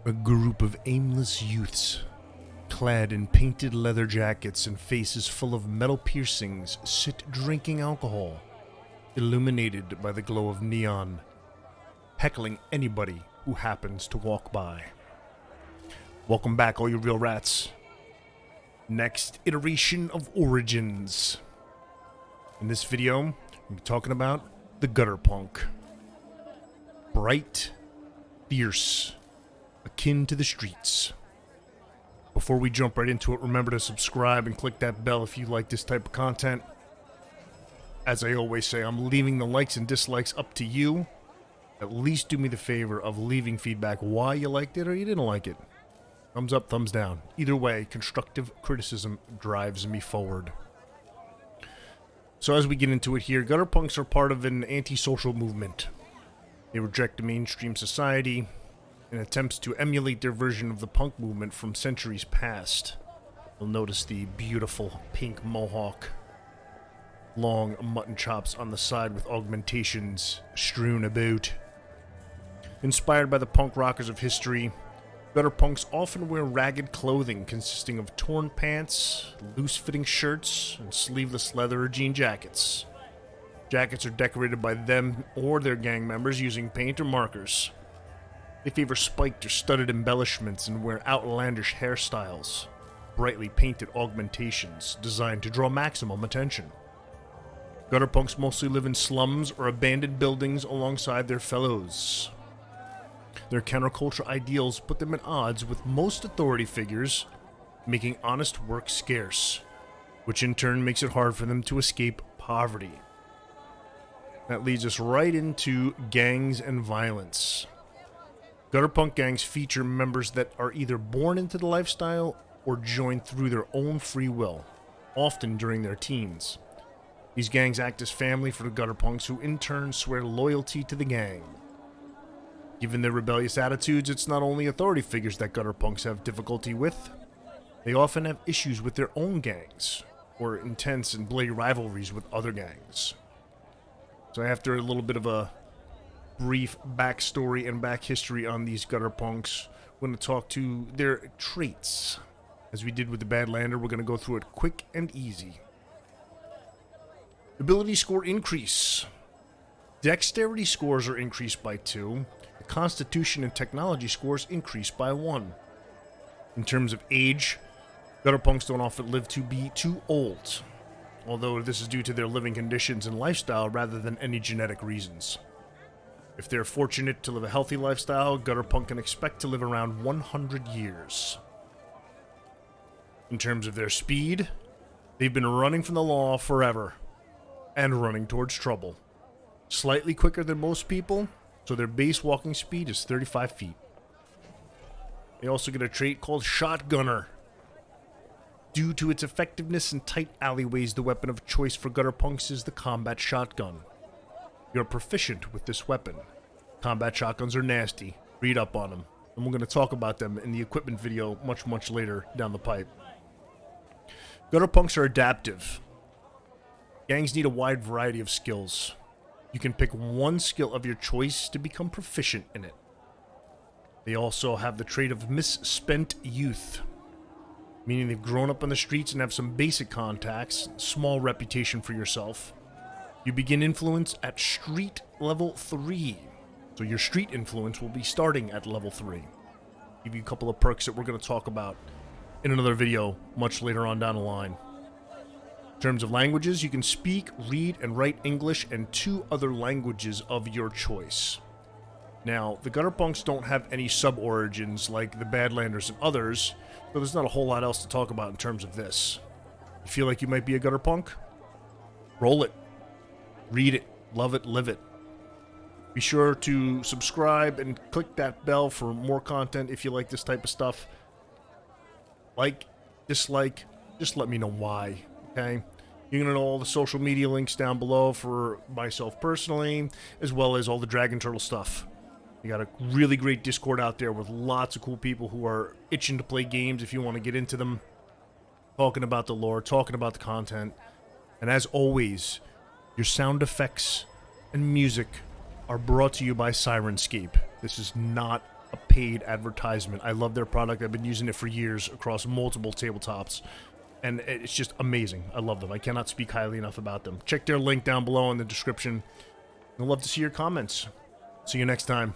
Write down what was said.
A group of aimless youths, clad in painted leather jackets and faces full of metal piercings, sit drinking alcohol, illuminated by the glow of neon, heckling anybody who happens to walk by. Welcome back, all you real rats. Next iteration of Origins. In this video, I'm going to be talking about the gutter punk. Bright, fierce, akin to the streets. Before we jump right into it, remember to subscribe and click that bell if you like this type of content. As I always say, I'm leaving the likes and dislikes up to you. At least do me the favor of leaving feedback why you liked it or you didn't like it. Thumbs up, thumbs down. Either way, constructive criticism drives me forward. So as we get into it here, gutter punks are part of an antisocial movement. They reject the mainstream society and attempts to emulate their version of the punk movement from centuries past. You'll notice the beautiful pink mohawk, long mutton chops on the side with augmentations strewn about. Inspired by the punk rockers of history, gutter punks often wear ragged clothing consisting of torn pants, loose-fitting shirts, and sleeveless leather or jean jackets. Jackets are decorated by them or their gang members using paint or markers. They favor spiked or studded embellishments and wear outlandish hairstyles, brightly painted augmentations designed to draw maximum attention. Gutter punks mostly live in slums or abandoned buildings alongside their fellows. Their counterculture ideals put them at odds with most authority figures, making honest work scarce, which in turn makes it hard for them to escape poverty. That leads us right into gangs and violence. Gutter punk gangs feature members that are either born into the lifestyle or join through their own free will, often during their teens. These gangs act as family for the gutter punks, who in turn swear loyalty to the gang. Given their rebellious attitudes, it's not only authority figures that gutter punks have difficulty with. They often have issues with their own gangs, or intense and bloody rivalries with other gangs. So after a little bit of a brief backstory and back history on these gutter punks, we're going to talk to their traits. As we did with the Badlander, we're going to go through it quick and easy. Ability score increase. Dexterity scores are increased by 2. The Constitution and Technology scores increase by 1. In terms of age, gutter punks don't often live to be too old, although this is due to their living conditions and lifestyle rather than any genetic reasons. If they're fortunate to live a healthy lifestyle, gutter punk can expect to live around 100 years. In terms of their speed, they've been running from the law forever and running towards trouble. Slightly quicker than most people, so their base walking speed is 35 feet. They also get a trait called Shotgunner. Due to its effectiveness in tight alleyways, the weapon of choice for gutter punks is the combat shotgun. You're proficient with this weapon. Combat shotguns are nasty. Read up on them. And we're going to talk about them in the equipment video much later down the pipe. Gutter punks are adaptive. Gangs need a wide variety of skills. You can pick one skill of your choice to become proficient in it. They also have the trait of misspent youth, meaning they've grown up on the streets and have some basic contacts, small reputation for yourself. You begin influence at street level 3. So your street influence will be starting at level 3. Give you a couple of perks that we're going to talk about in another video much later on down the line. In terms of languages, you can speak, read, and write English and 2 other languages of your choice. Now, the gutter punks don't have any sub-origins like the Badlanders and others, so there's not a whole lot else to talk about in terms of this. You feel like you might be a gutter punk? Roll it. Read it, love it, live it. Be sure to subscribe and click that bell for more content if you like this type of stuff. Like, dislike, just let me know why, okay? You're going to know all the social media links down below for myself personally, as well as all the Dragon Turtle stuff. We got a really great Discord out there with lots of cool people who are itching to play games if you want to get into them. Talking about the lore, talking about the content. And as always, your sound effects and music are brought to you by Syrinscape. This is not a paid advertisement. I love their product. I've been using it for years across multiple tabletops, and it's just amazing. I love them. I cannot speak highly enough about them. Check their link down below in the description. I'd love to see your comments. See you next time.